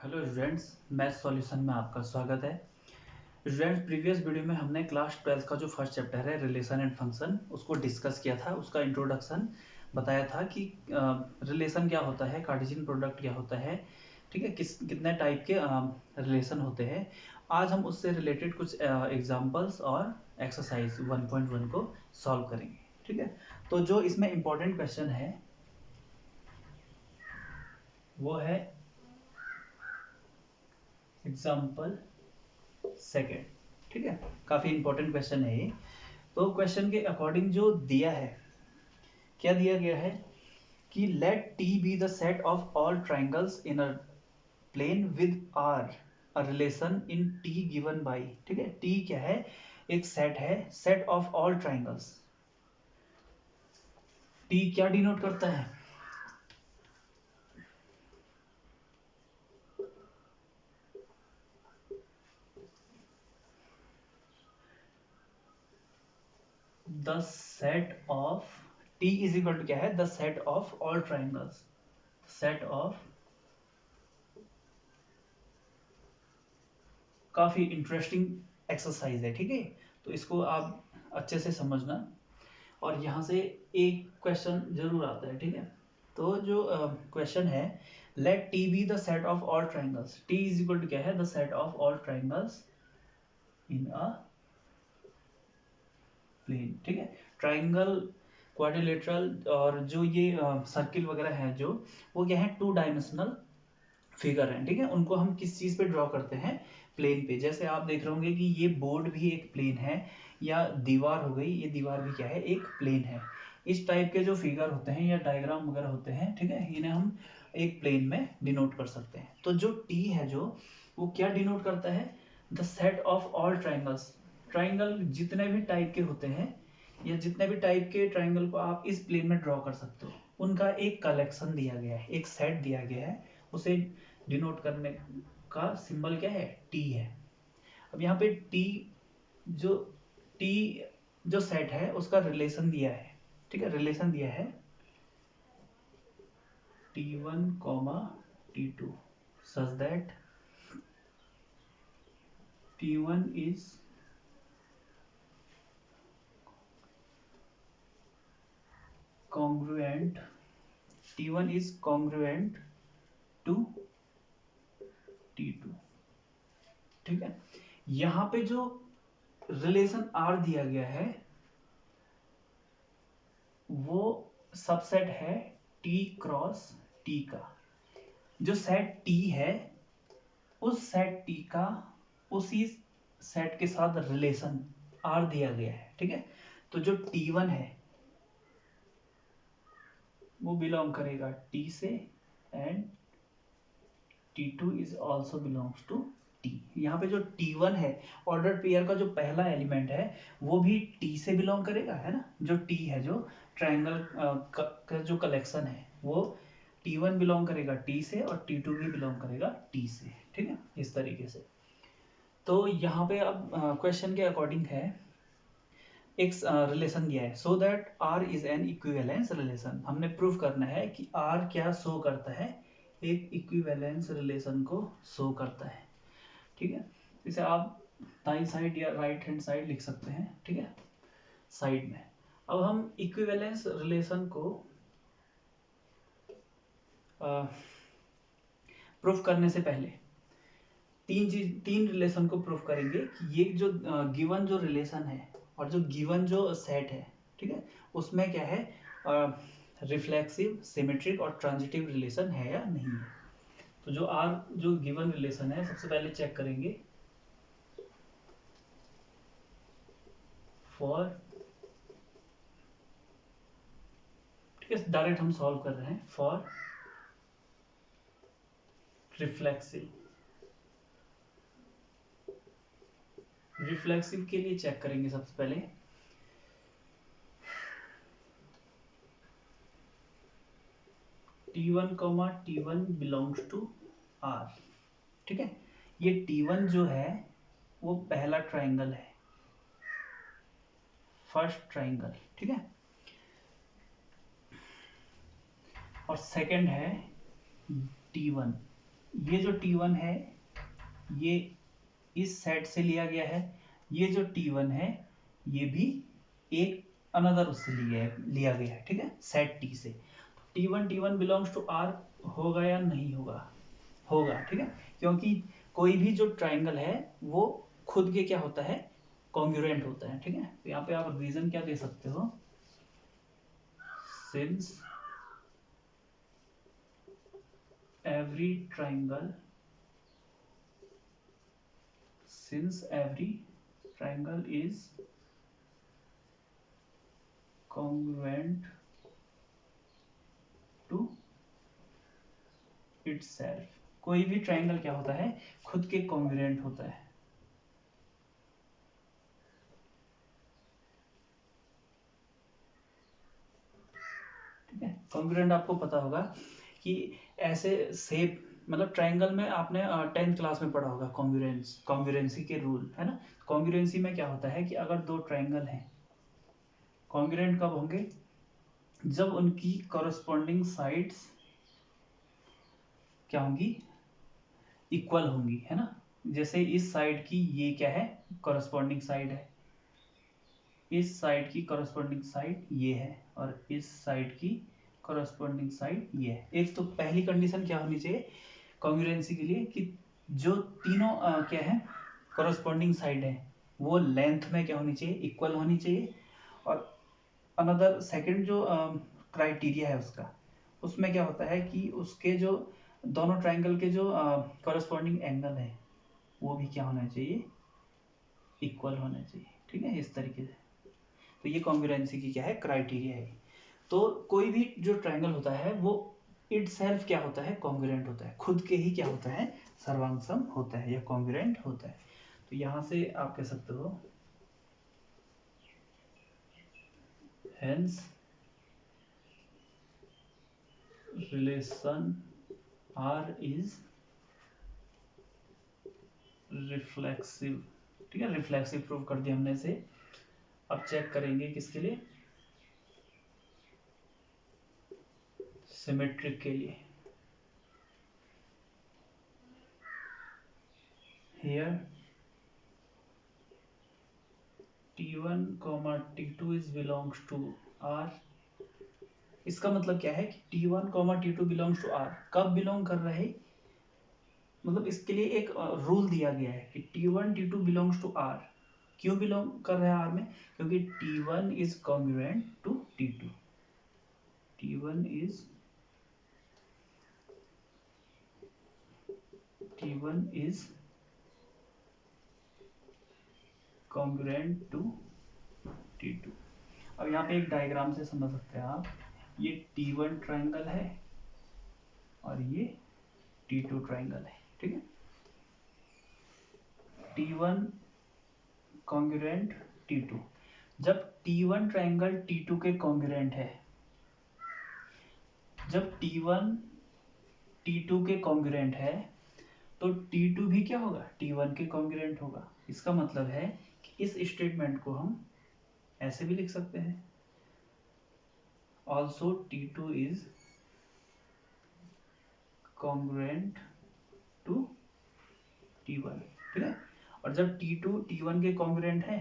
Hello students, math solution में आपका स्वागत है। स्टूडेंट्स, प्रीवियस वीडियो में हमने क्लास 12 का जो फर्स्ट चैप्टर है रिलेशन एंड फंक्शन उसको डिस्कस किया था। उसका इंट्रोडक्शन बताया था कि रिलेशन क्या होता है, कार्टेशियन प्रोडक्ट क्या होता है, ठीक है, कितने टाइप के रिलेशन होते हैं। आज हम उससे रिलेटेड कुछ एग्जांपल्स और एक्सरसाइज 1.1 को सॉल्व करेंगे। ठीक है, तो जो इसमें इंपॉर्टेंट क्वेश्चन है वो है एग्जाम्पल सेकेंड। ठीक है, काफी इंपॉर्टेंट क्वेश्चन है ये। तो क्वेश्चन के अकॉर्डिंग जो दिया है, क्या दिया गया है कि let T be the set of all triangles in a plane with R a relation in T given by. ठीक है, टी क्या है, एक सेट है, set of all triangles. T क्या डिनोट करता है, the set of, T is equal to क्या है, the set of all triangles, set of. काफी इंटरेस्टिंग एक्सरसाइज है, ठीक है, तो इसको आप अच्छे से समझना। और यहाँ से एक क्वेश्चन जरूर आता है, ठीक है। तो जो क्वेश्चन है, let T be the set of all triangles. T is equal to क्या है, the set of all triangles in a plane. ठीक है, ट्राइंगल, क्वाड्रिलेटरल और जो ये सर्किल वगैरह है, जो वो क्या है, टू डायमेंशनल फिगर है। ठीक है, उनको हम किस चीज पे ड्रॉ करते हैं, प्लेन पे। जैसे आप देख रहे होंगे कि ये बोर्ड भी एक प्लेन है, या दीवार हो गई, ये दीवार भी क्या है, एक प्लेन है। इस टाइप के जो फिगर होते हैं या डायग्राम वगैरह होते हैं, ठीक है, इन्हें हम एक प्लेन में डिनोट कर सकते हैं। तो जो टी है, जो वो क्या डिनोट करता है, the set of all triangles. Triangle जितने भी टाइप के होते हैं, या जितने भी टाइप के ट्राइंगल को आप इस प्लेन में ड्रॉ कर सकते हो, उनका एक कलेक्शन दिया गया है, एक सेट दिया गया है। उसे डिनोट करने का सिंबल क्या है, टी है। अब यहाँ पे टी, जो टी जो सेट है उसका रिलेशन दिया है। ठीक है, रिलेशन दिया है T1, T2 such that T1 is congruent, T1 is congruent to T2। ठीक है, यहाँ पे जो रिलेशन R दिया गया है वो सबसेट है T क्रॉस T का। जो सेट T है, उस सेट T का उसी सेट के साथ रिलेशन R दिया गया है। ठीक है, तो जो T1 है वो बिलोंग करेगा T से, and T2 is also belongs to T। यहाँ पे जो T1 है, ऑर्डर पेयर का जो पहला एलिमेंट है, वो भी T से बिलोंग करेगा, है ना। जो T है, जो ट्राइंगल का जो कलेक्शन है, वो T1 बिलोंग करेगा T से और T2 भी बिलोंग करेगा T से। ठीक है, इस तरीके से। तो यहाँ पे अब क्वेश्चन के अकॉर्डिंग है, एक रिलेशन दिया है, so that R is an equivalence relation. हमने प्रूव करना है कि आर क्या शो करता है, एक इक्विवेलेंस रिलेशन को शो करता है। ठीक है, इसे आप दाईं साइड या राइट हैंड साइड लिख सकते हैं। ठीक है, साइड में। अब हम इक्विवेलेंस रिलेशन को प्रूफ करने से पहले तीन रिलेशन को प्रूफ करेंगे कि ये जो गिवन जो रिलेशन है और जो गिवन जो सेट है, ठीक है, उसमें क्या है, रिफ्लेक्सिव, सिमेट्रिक और ट्रांजिटिव रिलेशन है या नहीं है। तो जो आर जो गिवन रिलेशन है, सबसे पहले चेक करेंगे फॉर, ठीक है, डायरेक्ट हम सॉल्व कर रहे हैं, फॉर रिफ्लेक्सिव। रिफ्लेक्सिव के लिए चेक करेंगे सबसे पहले T1, T1 belongs to R। ठीक है, ये T1 जो है वो पहला ट्राइंगल है, फर्स्ट ट्राइंगल। ठीक है, और सेकंड है T1, ये जो T1 है ये इस सेट से लिया गया है, ये जो T1 है ये भी एक अनदर उससे लिया गया है, ठीक है, सेट T से। T1 बिलोंग्स टू R होगा या नहीं होगा? होगा, ठीक है, क्योंकि कोई भी जो ट्राइंगल है वो खुद के क्या होता है, कॉन्ग्रुएंट होता है, ठीक है। तो यहाँ पे आप रीजन क्या दे सकते हो, since every triangle is congruent to itself। कोई भी ट्राइंगल क्या होता है, खुद के कॉन्ग्रुएंट होता है। ठीक है, कॉन्ग्रुएंट आपको पता होगा कि ऐसे शेप, मतलब ट्राइंगल में आपने 10th क्लास में पढ़ा होगा कॉन्ग्रुएंसी के रूल, है ना। कॉन्ग्रुएंसी में क्या होता है कि अगर दो ट्राइंगल हैं, कॉन्ग्रुएंट कब होंगे, जब उनकी कॉरस्पॉन्डिंग साइड्स क्या होंगी, इक्वल होंगी, है ना। जैसे इस साइड की ये क्या है, कॉरस्पॉन्डिंग साइड है, इस साइड की कॉरस्पॉन्डिंग साइड ये है, और इस साइड की कॉरस्पॉन्डिंग साइड ये है। एक तो पहली कंडीशन क्या होनी चाहिए कॉन्ग्रुएंसी के लिए, कि जो तीनों क्या है कॉरस्पॉन्डिंग साइड है वो लेंथ में क्या होनी चाहिए, इक्वल होनी चाहिए। और अनदर सेकंड जो क्राइटेरिया है उसका, उसमें क्या होता है कि उसके जो दोनों ट्राइंगल के जो कॉरस्पॉन्डिंग एंगल है वो भी क्या होना चाहिए, इक्वल होना चाहिए, ठीक है, इस तरीके से। तो ये कॉन्ग्रुएंसी की क्या है, क्राइटेरिया है। तो कोई भी जो ट्राइंगल होता है वो इटसेल्फ क्या होता है, कॉन्ग्रुएंट होता है, खुद के ही क्या होता है, सर्वांगसम होता है या कॉन्ग्रुएंट होता है। तो यहां से आप कह सकते हो hence relation R is reflexive. ठीक है, रिफ्लेक्सिव प्रूव कर दिया हमने से। अब चेक करेंगे किसके लिए, सिमेट्रिक के लिए। Here T1, T2 is belongs to R। इसका मतलब क्या है कि T1, T2 belongs to R कब बिलोंग कर रहे हैं, मतलब इसके लिए एक रूल दिया गया है कि T1, T2 belongs to R। क्यों बिलोंग कर रहे हैं R में, क्योंकि T1 is congruent to T2। T1 is congruent to T2। अब यहाँ पे एक डायग्राम से समझ सकते हैं आप, ये T1 ट्राइंगल है और ये T2 ट्राइंगल है, ठीक है। T1 कॉन्ग्रुएंट T2, जब T1 ट्राइंगल T2 के कॉन्ग्रुएंट है, जब T1 T2 के कॉन्ग्रुएंट है तो T2 भी क्या होगा, T1 के कॉन्ग्रुएंट होगा। इसका मतलब है कि इस स्टेटमेंट को हम ऐसे भी लिख सकते हैं, also T2 is congruent to T1, ठीक है। और जब T2 T1 के कॉन्ग्रुएंट है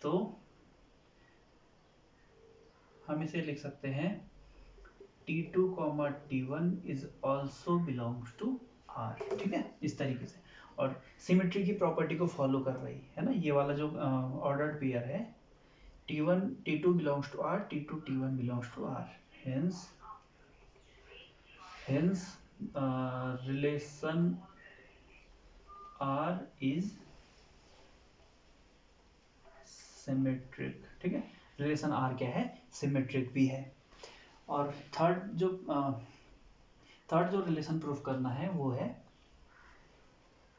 तो हम इसे लिख सकते हैं T2, T1 is also belongs to R, ठीक है, इस तरीके से। और सिमेट्री की प्रॉपर्टी को फॉलो कर रही है ना, ये वाला जो ऑर्डर्ड पेयर है, T1 T2 belongs to R, T2 T1 belongs to R। Hence relation R is symmetric, ठीक है। रिलेशन R क्या है, सिमेट्रिक भी है। और थर्ड जो रिलेशन प्रूफ करना है वो है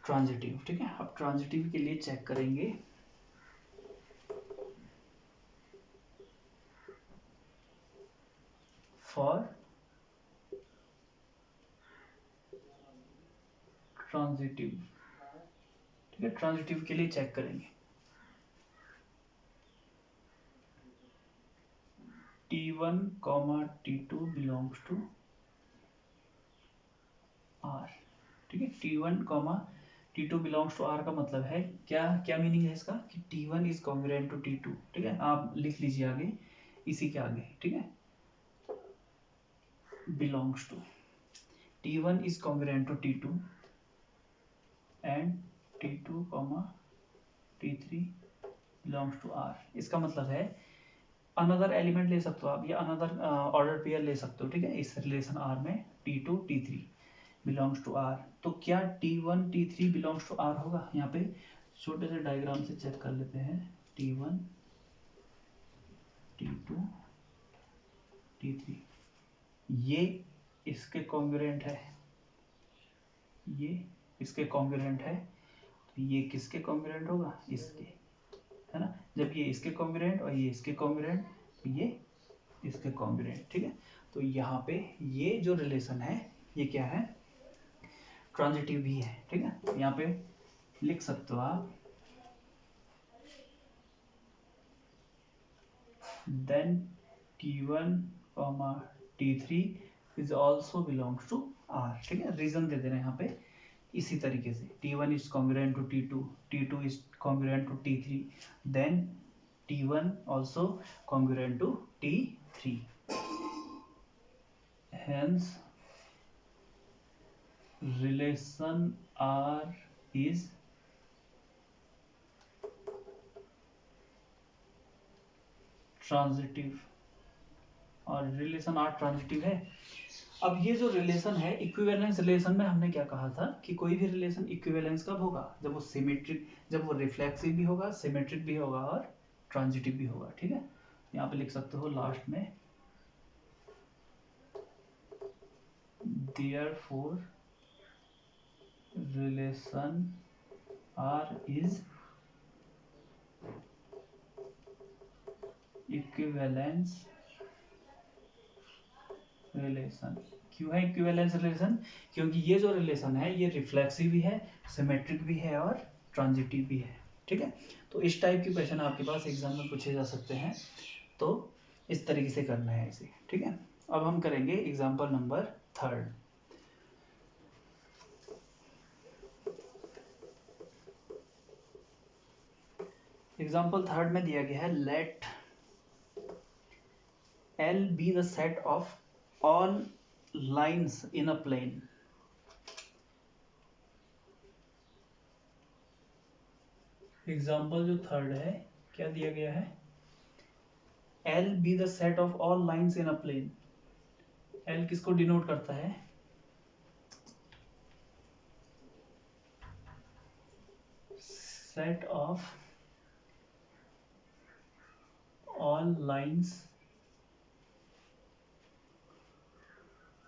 ट्रांजिटिव, ठीक है। अब ट्रांजिटिव के लिए चेक करेंगे, फॉर ट्रांजिटिव, ठीक है, ट्रांजिटिव के लिए चेक करेंगे। T1 T2 belongs to R। ठीक है, T1 T2 belongs to R का मतलब है क्या, क्या मीनिंग है इसका कि T1 is congruent to T2। ठीक है, आप लिख लीजिए आगे, इसी के आगे। ठीक है, belongs to T1 is congruent to T2 and T2 T3 belongs to R। इसका मतलब है अनदर एलिमेंट ले सकते हो आप, या अनदर ऑर्डर पेयर ले सकते हो। ठीक है, इस रिलेशन R में T2 T3 belongs to R। तो क्या T1 T3 belongs to R होगा? यहाँ पे छोटे से डायग्राम से चेक कर लेते हैं। T1 T2 T3 ये इसके कॉन्ग्रुएंट है, ये इसके कॉन्ग्रुएंट है, तो ये किसके कॉन्ग्रुएंट होगा? इसके, है ना। जब ये इसके कॉन्ग्रुएंट और ये इसके कॉन्ग्रुएंट, तो ये इसके कॉन्ग्रुएंट। ठीक है, तो यहाँ पे ये जो रिलेशन है ये क्या है? ट्रांजिटिव भी है। ठीक है, यहाँ पे लिख सकते हो आप, then T1 T3 is also belongs to R। ठीक है, रीजन दे दे रहे हैं यहाँ पे इसी तरीके से। T1 is congruent to T2, T2 is congruent to T3, then T1 also congruent to T3, hence relation R is transitive, और रिलेशन R ट्रांजिटिव है। अब ये जो रिलेशन है, इक्विवेलेंस रिलेशन में हमने क्या कहा था कि कोई भी रिलेशन इक्विवेलेंस कब होगा? जब वो सिमेट्रिक, जब वो रिफ्लेक्सिव भी होगा, सिमेट्रिक भी होगा और ट्रांजिटिव भी होगा। ठीक है, यहाँ पे लिख सकते हो लास्ट में, therefore relation R is equivalence relation. क्यों है इक्विवेलेंस रिलेशन? क्योंकि ये जो रिलेशन है ये रिफ्लेक्सिव भी है, सिमेट्रिक भी है और ट्रांजिटिव भी है। ठीक है, तो इस टाइप की क्वेश्चन आपके पास एग्जाम में पूछे जा सकते हैं, तो इस तरीके से करना है इसे। ठीक है, अब हम करेंगे एग्जाम्पल नंबर 3। एग्जाम्पल 3 में दिया गया है, late L be the set of all lines in a plane। Example जो 3 है, क्या दिया गया है? L be the set of all lines in a plane। L किसको डिनोट करता है? set of all lines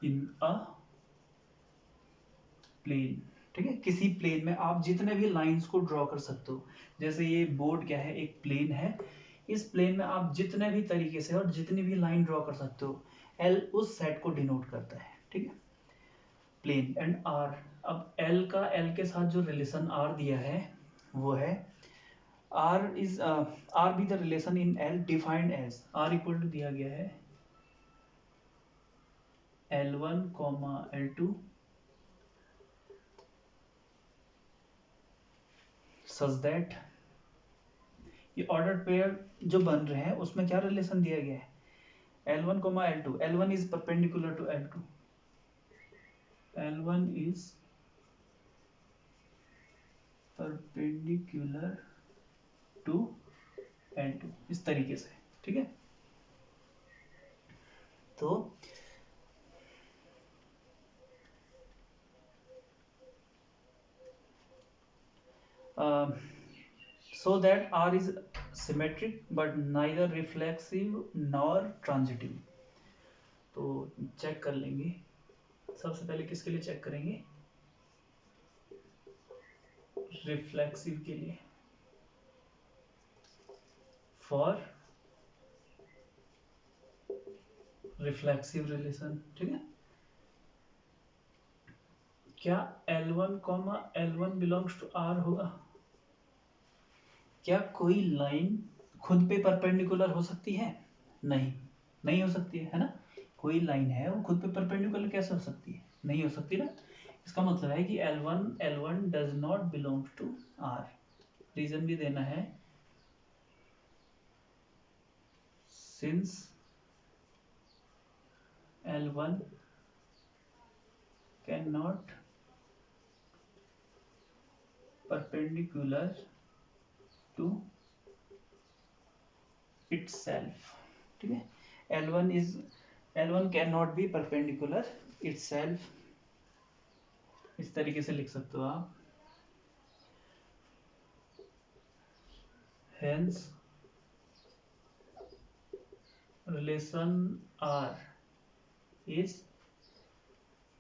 in a plane। ठीक है, किसी प्लेन में आप जितने भी लाइंस को ड्रॉ कर सकते हो। जैसे ये बोर्ड क्या है? एक प्लेन है। इस प्लेन में आप जितने भी तरीके से और जितनी भी लाइन ड्रॉ कर सकते हो, L उस सेट को डिनोट करता है। ठीक है, प्लेन एंड R। अब L का, L के साथ जो रिलेशन R दिया है वो है R is R be the relation in L defined as R equal to दिया गया है L1, L2 such that ये ऑर्डर पेयर जो बन रहे हैं उसमें क्या रिलेशन दिया गया है? L1, L2, L1 is perpendicular to L2, L1 is perpendicular to L2, इस तरीके से। ठीक है, तो so that R is symmetric but neither reflexive nor transitive। तो चेक कर लेंगे, सबसे पहले किसके लिए चेक करेंगे? रिफ्लेक्सिव के लिए, फॉर रिफ्लेक्सिव रिलेशन। ठीक है, क्या L1, L1 belongs to R होगा? क्या कोई लाइन खुद पे परपेंडिकुलर हो सकती है? नहीं, नहीं हो सकती है ना। कोई लाइन है वो खुद पे परपेंडिकुलर कैसे हो सकती है, नहीं हो सकती ना। इसका मतलब है कि L1 does not belongs to R। Reason भी देना है, since L1 can not perpendicular to itself। ठीक है, L1 can not be perpendicular itself, इस तरीके से लिख सकते हो आप। hence relation R is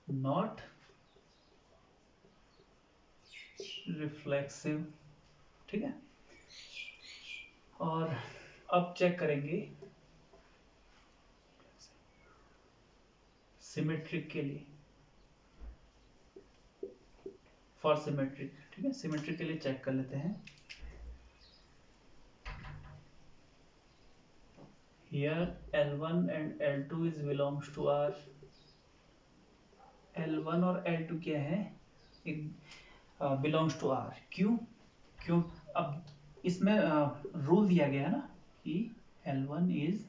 not reflexive। ठीक है, और अब चेक करेंगे सिमेट्रिक के लिए, फॉर सिमेट्रिक। ठीक है, सिमेट्रिक के लिए चेक कर लेते हैं। Here L1 and L2 is belongs to R। L1 और L2 क्या है, बिलोंग्स टू R। क्यों, क्यों, अब इसमें रूल दिया गया है ना कि L1 is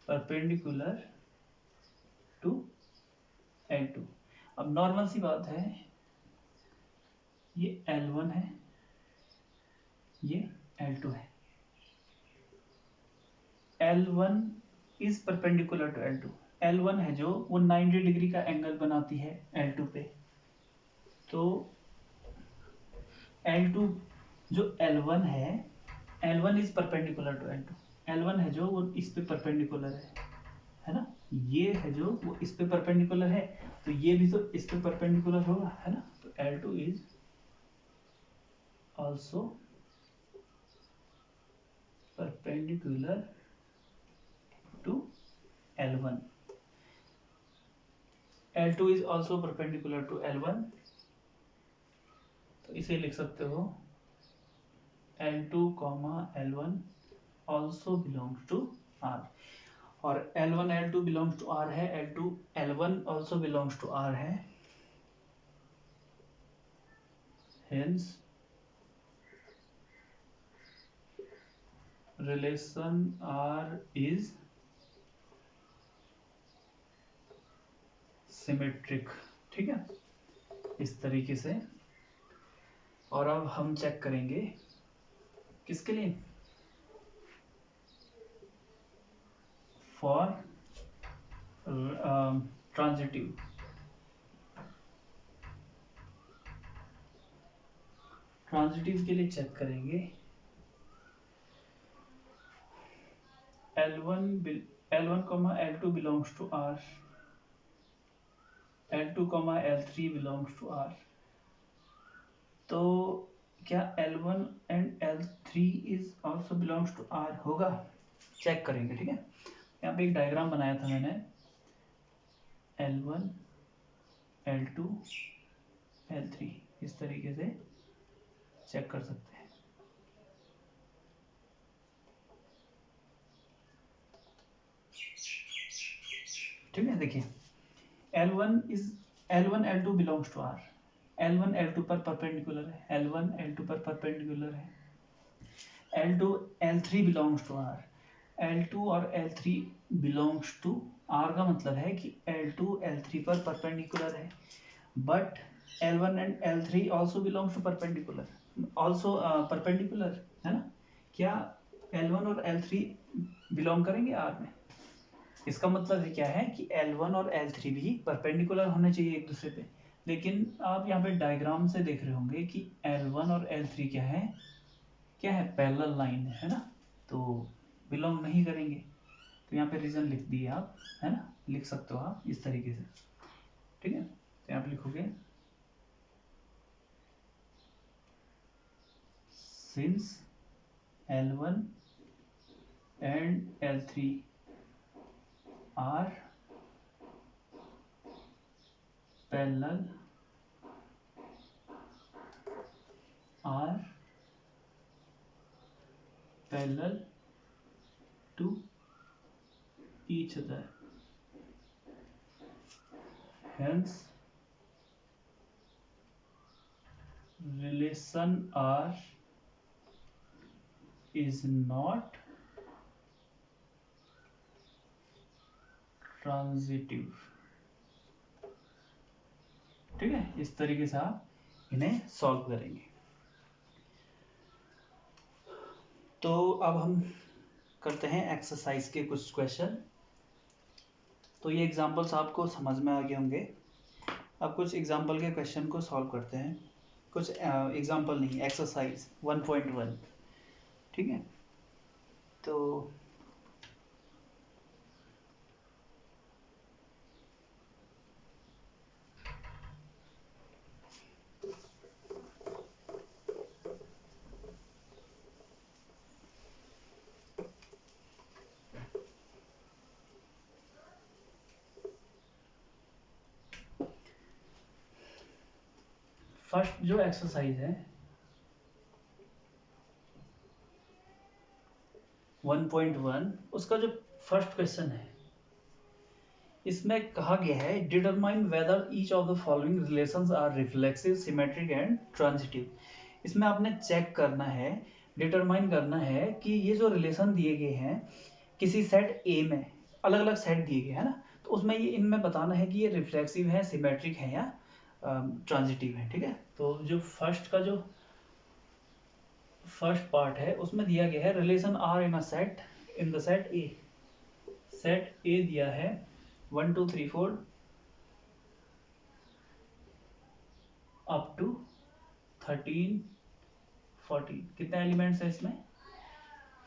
perpendicular to L2। अब नॉर्मल सी बात है, ये L1 है, ये L2 है। L1 is perpendicular to L2। L1 है जो वो 90 डिग्री का एंगल बनाती है L2 पे, तो L2 जो L1 है, L1 is perpendicular to L2। L1 है जो वो इस पे परपेंडिकुलर है ना, ये है जो वो इस पे परपेंडिकुलर है, तो ये भी तो इस पे परपेंडिकुलर होगा, है ना। तो L2 is also perpendicular to L1। L2 is also perpendicular to L1, तो इसे लिख सकते हो L2, L1 also belongs to R। और L1 L2 belongs to R है, L2 L1 also belongs to R है। Hence relation R is symmetric. ठीक है, इस तरीके से। और अब हम चेक करेंगे किसके लिए, फॉर ट्रांजिटिव। ट्रांजिटिव के लिए चेक करेंगे L1, L2 belongs to R, L2, L3 belongs to R। तो क्या L1 and L3 is also belongs to R होगा, चेक करेंगे। ठीक है, यहाँ पे एक डायग्राम बनाया था मैंने, L1, L2, L3, इस तरीके से चेक कर सकते हैं। ठीक है, देखिए L1 L2 belongs to R। L1 L2 पर परपेंडिकुलर है, L1 L2 पर परपेंडिकुलर है। L2 L3 belongs to R। L2 और L3 बिलोंग्स टू R का मतलब है कि L2 L3 पर परपेंडिकुलर है, but L1 and L3 also belongs to perpendicular, also perpendicular, है ना। क्या L1 और L3 बिलोंग करेंगे R में, इसका मतलब है क्या है कि L1 और L3 भी परपेंडिकुलर होने चाहिए एक दूसरे पे। लेकिन आप यहाँ पे डायग्राम से देख रहे होंगे कि L1 और L3 क्या है पैरेलल लाइन है ना, तो बिलोंग नहीं करेंगे। तो यहाँ पे रीजन लिख दिए आप, है ना, लिख सकते हो आप इस तरीके से। ठीक है, तो यहाँ पे लिखोगे since L1 and L3 are parallel, are parallel to each other, hence relation R is not transitive. ठीक है, इस तरीके से आप इन्हें सॉल्व करेंगे। तो अब हम करते हैं एक्सरसाइज के कुछ क्वेश्चन। तो ये एग्जांपल्स आपको समझ में आ गए होंगे। अब कुछ एग्जांपल के क्वेश्चन को सॉल्व करते हैं। कुछ एग्जांपल नहीं, एक्सरसाइज 1.1। ठीक है, तो फर्स्ट जो एक्सरसाइज है 1.1, उसका जो फर्स्ट क्वेश्चन है, इसमें कहा गया है determine whether each of the following relations are reflexive, symmetric and transitive. इसमें आपने चेक करना है, डिटरमाइन करना है कि ये जो रिलेशन दिए गए हैं किसी सेट ए में, अलग अलग सेट दिए गए हैं ना, तो उसमें ये इनमें बताना है कि ये रिफ्लेक्सिव है, सिमेट्रिक है या ट्रांजिटिव है। ठीक है, तो जो फर्स्ट पार्ट है उसमें दिया गया है relation R in the set A. Set A दिया है 1 2 3 4 अप टू 13 14। कितने एलिमेंट्स है इसमें?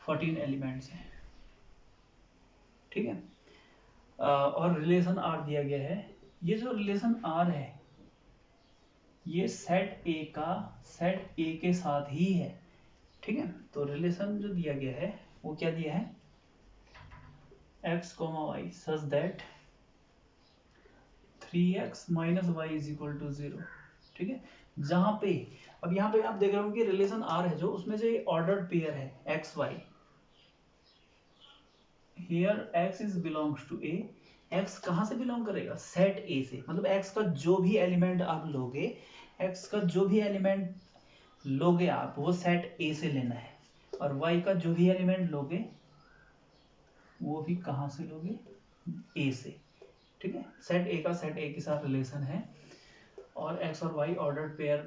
14 एलिमेंट्स हैं। ठीक है, और रिलेशन आर दिया गया है। ये जो रिलेशन आर है ये सेट ए के साथ ही है। ठीक है, तो रिलेशन जो दिया गया है वो क्या दिया है, x, y such that 3x minus Y is equal to 0। ठीक है, जहां पे अब यहाँ पे आप देख रहे हो कि रिलेशन आर है जो, उसमें जो ऑर्डर्ड पेयर है X Y, here x is belongs to A. x कहां से बिलोंग करेगा? सेट ए से। मतलब x का जो भी एलिमेंट आप लोगे, x का जो भी एलिमेंट लोगे आप, वो सेट ए से लेना है। और y का जो भी एलिमेंट लोगे वो भी कहां से लोगे? ए से। ठीक है, सेट ए का सेट ए के साथ रिलेशन है और x और y ऑर्डर्ड पेयर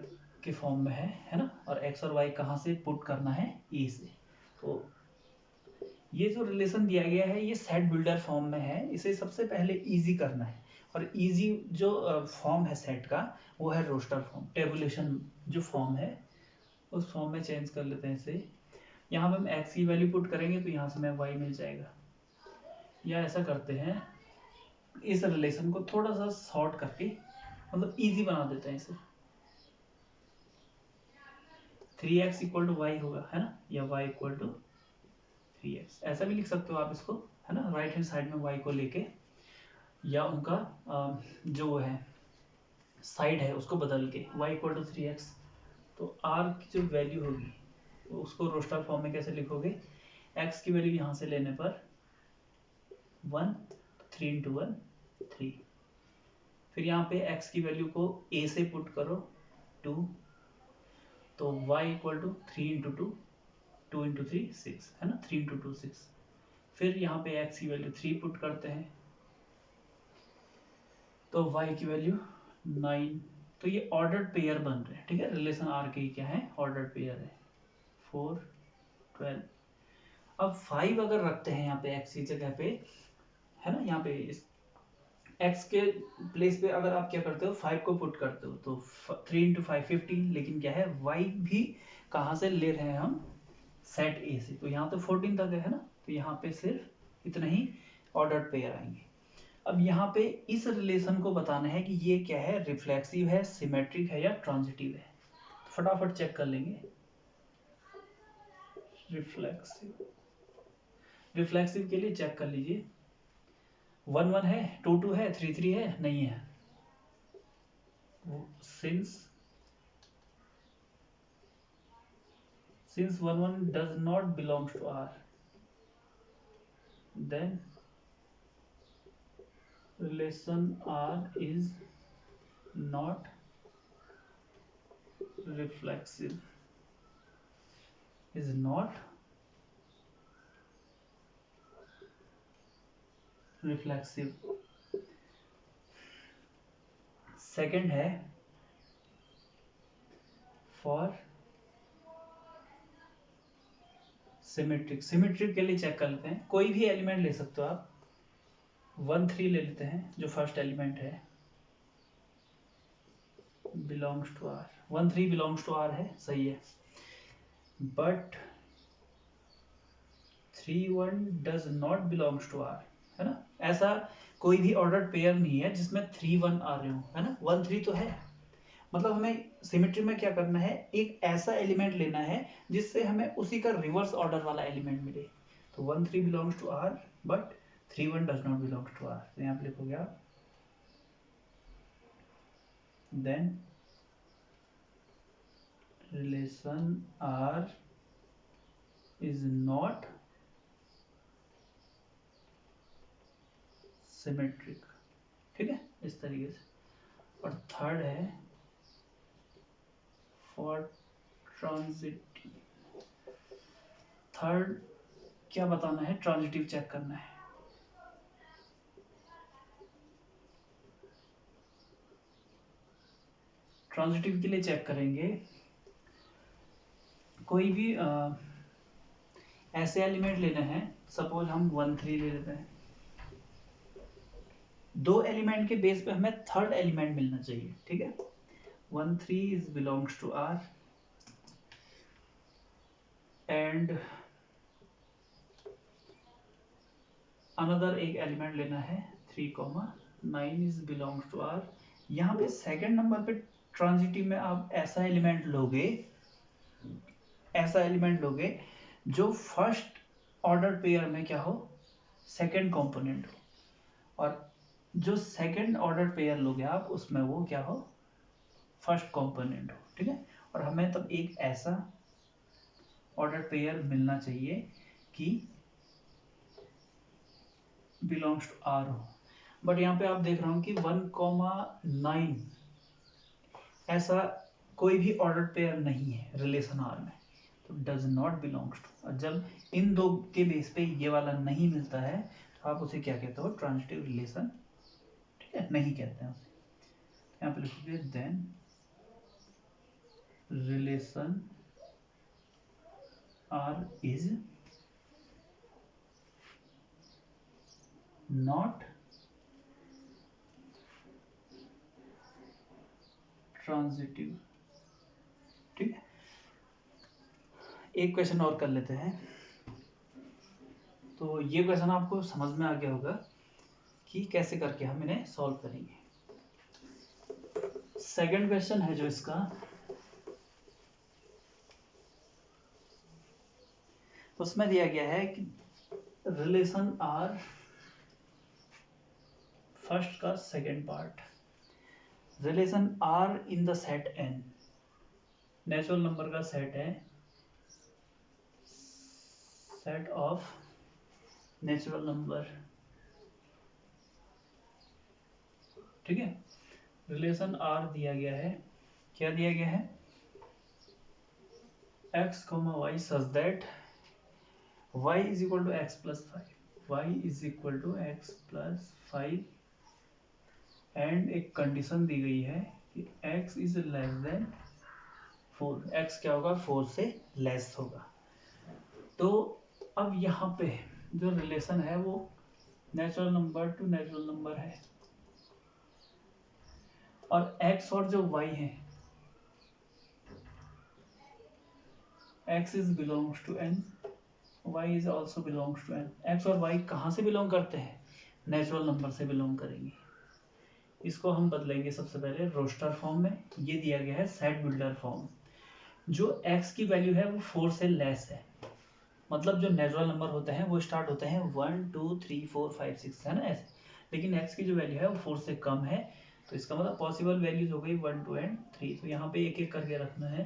के फॉर्म में है ना, और x और y कहां से पुट करना है? ए से। तो ये जो रिलेशन दिया गया है ये सेट बिल्डर फॉर्म में है, इसे सबसे पहले इजी करना है। और इजी जो फॉर्म है सेट का वो है रोस्टर फॉर्म। टेबुलेशन जो फॉर्म है उस फॉर्म में चेंज कर लेते हैं इसे। यहाँ पे हम x की वैल्यू पुट करेंगे तो यहाँ से हमें y मिल जाएगा। या ऐसा करते हैं, इस रिलेशन को थोड़ा सा शॉर्ट करके मतलब इजी बना देते हैं इसे। 3x इक्वल टू वाई होगा, है ना, या y इक्वल टू 3x, ऐसा भी लिख सकते हो आप इसको, है ना, राइट हैंड साइड में y को लेके, या उनका जो है साइड है उसको बदल के y इक्वल टू 3x। तो r की जो वैल्यू होगी तो उसको रोस्टर फॉर्म में कैसे लिखोगे? x की वैल्यू यहाँ से लेने पर 1, 3 इंटू 1 3। फिर यहाँ पे x की वैल्यू को a से पुट करो 2, तो y equal to 3 into 2, 2 into 3 6, है ना, 3 इंटू 2 6। फिर यहाँ पे x की वैल्यू 3 पुट करते हैं तो y की वैल्यू 9। तो ये ऑर्डर्ड पेयर बन रहे हैं। ठीक है, रिलेशन आर के क्या है? ऑर्डर्ड पेयर है। 4 12। अब 5 अगर रखते हैं यहाँ पे x की जगह पे, है ना, यहाँ पे इस x के प्लेस पे अगर आप क्या करते हो 5 को पुट करते हो तो 3 इंटू 5 15। लेकिन क्या है, y भी कहाँ से ले रहे हैं हम? सेट ए से। तो यहाँ तो 14 तक है ना, तो यहाँ पे सिर्फ इतना ही ऑर्डर्ड पेयर आएंगे। अब यहाँ पे इस रिलेशन को बताना है कि ये क्या है, रिफ्लेक्सिव है, सिमेट्रिक है या ट्रांजिटिव है। फटाफट चेक कर लेंगे। रिफ्लेक्सिव के लिए चेक कर लीजिए, 1 1 है, 2 2 है, 3 3 है, नहीं है। since 1 1 does not belongs to R, then relation R is not reflexive, is not reflexive. Second है फॉर सिमेट्रिक। सिमेट्रिक के लिए चेक कर लेते हैं, कोई भी एलिमेंट ले सकते हो आप। 1 3 ले लेते हैं जो फर्स्ट एलिमेंट है, belongs to R. 1 3 belongs to R है, सही है, but 3 1 does not belongs to R, है ना। ऐसा कोई भी ऑर्डर्ड पेयर नहीं है जिसमें 3 1 आ रहे हो, है ना। 1 3 तो है, मतलब हमें सिमेट्री में क्या करना है, एक ऐसा एलिमेंट लेना है जिससे हमें उसी का रिवर्स ऑर्डर वाला एलिमेंट मिले। तो 1 3 belongs to R but 3 1 does not belongs to R, तो यहाँ पे लिखोगे आप then relation R is not symmetric, ठीक है, इस तरीके से। और थर्ड है फॉर ट्रांजिटिव। थर्ड क्या बताना है, ट्रांजिटिव चेक करना है। ट्रांजिटिव के लिए चेक करेंगे, कोई भी ऐसे एलिमेंट लेना है, सपोज हम 1 3 ले लेते हैं। 2 एलिमेंट के बेस पे हमें थर्ड एलिमेंट मिलना चाहिए, ठीक है। 1 3 is belongs to R and another एक एलिमेंट लेना है 3 9 इज बिलोंग्स टू आर। यहाँ पे सेकंड नंबर पे ट्रांजिटिव में आप ऐसा एलिमेंट लोगे, ऐसा एलिमेंट लोगे जो फर्स्ट ऑर्डर पेयर में क्या हो, सेकंड कंपोनेंट हो, और जो सेकंड ऑर्डर पेयर लोगे आप उसमें वो क्या हो, फर्स्ट कंपोनेंट हो, ठीक है। और हमें तब एक ऐसा ऑर्डर पेयर मिलना चाहिए कि बिलोंग्स टू आर हो। बट यहाँ पे आप देख रहा हूँ कि 1 9 ऐसा कोई भी ऑर्डर पेयर नहीं है रिलेशन आर में, तो डज नॉट बिलोंग्स टू। और जब इन दो के बेस पे ये वाला नहीं मिलता है तो आप उसे क्या कहते हो, ट्रांजिटिव रिलेशन, ठीक है, नहीं कहते हैं उसे। यहाँ पे लिखोगे then relation R is not transitive, ठीक है। एक क्वेश्चन और कर लेते हैं, तो ये क्वेश्चन आपको समझ में आ गया होगा कि कैसे करके हम इन्हें सॉल्व करेंगे। सेकंड क्वेश्चन है जो इसका, उसमें दिया गया है कि रिलेशन आर, फर्स्ट का second part, relation R in the set N, natural number का सेट है, सेट ऑफ नेचुरल नंबर, ठीक है। रिलेशन आर दिया गया है, क्या दिया गया है, x, y such that y is equal to x plus 5, y is equal to x plus 5 and एक कंडीशन दी गई है कि x is less than 4, x क्या होगा, 4 से लेस होगा। तो अब यहाँ पे जो रिलेशन है वो natural number two natural number है, और x और जो y है, x is belongs to n, y is also belongs to n। x और y कहाँ से बिलोंग करते हैं, नेचुरल नंबर से बिलोंग करेंगे। इसको हम बदलेंगे सबसे पहले रोस्टर फॉर्म में, ये दिया गया है सेट बिल्डर फॉर्म। जो x की वैल्यू है वो 4 से लेस है, मतलब जो नेचुरल नंबर होते हैं वो स्टार्ट होते हैं 1 2 3 4 5 6, है ना ऐसे, लेकिन x की जो वैल्यू है वो 4 से कम है, तो इसका मतलब पॉसिबल वैल्यूज हो गई 1 2 एंड 3। तो यहाँ पे एक एक करके रखना है,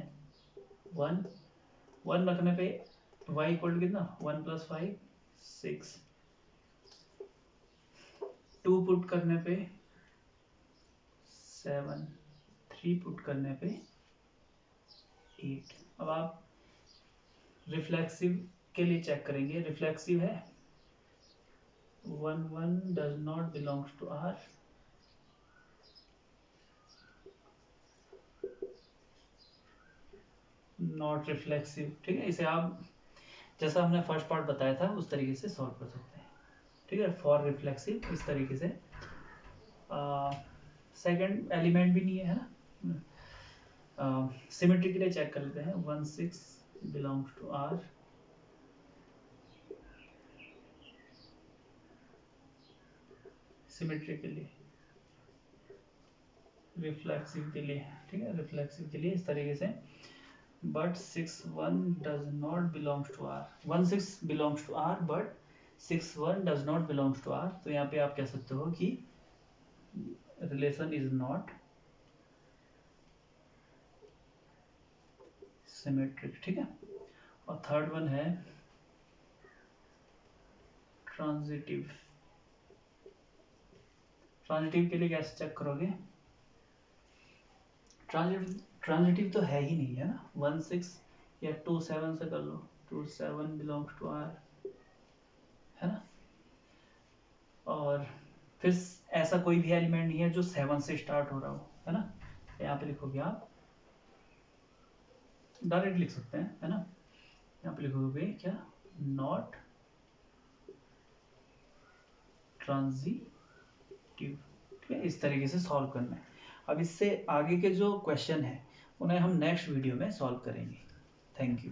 1 1 रखने पे y इक्वल टू कितना 1 + 5 6, 2 पुट करने पे 7, 3 पुट करने पे 8। अब आप रिफ्लेक्सिव के लिए चेक करेंगे, रिफ्लेक्सिव है 1 1 does not belongs to R, not reflexive. ठीक है, इसे आप जैसा हमने फर्स्ट पार्ट बताया था उस तरीके से सॉल्व कर सकते हैं। ठीक है, फॉर रिफ्लेक्सिव इस तरीके से। सेकंड एलिमेंट भी नहीं है ना, सिमेट्री के लिए चेक कर लेते हैं 1 6 बिलोंग्स टू R, सिमेट्री के लिए, रिफ्लेक्सिव के लिए। ठीक है, रिफ्लेक्सिव के लिए इस तरीके से, but 6 1 does not belongs to R, 1 6 belongs to R but 6 1 does not belongs to R। तो यहाँ पे आप कह सकते हो कि रिलेशन इज नॉट सिमेट्रिक। ठीक है, और थर्ड वन है ट्रांजिटिव। ट्रांजिटिव के लिए कैसे चेक करोगे, ट्रांजिटिव तो है ही नहीं है ना, 1 6 या 2 7 से कर लो, 2 7 बिलोंग्स टू R, है ना। और फिर ऐसा कोई भी एलिमेंट नहीं है जो 7 से स्टार्ट हो रहा हो, है ना। यहाँ पे लिखोगे आप, डायरेक्ट लिख सकते हैं, है ना। यहाँ पे लिखोगे क्या, नॉट ट्रांजिटिव। ठीक है, इस तरीके से सॉल्व करना है। अब इससे आगे के जो क्वेश्चन है उन्हें हम नेक्स्ट वीडियो में सॉल्व करेंगे। Thank you.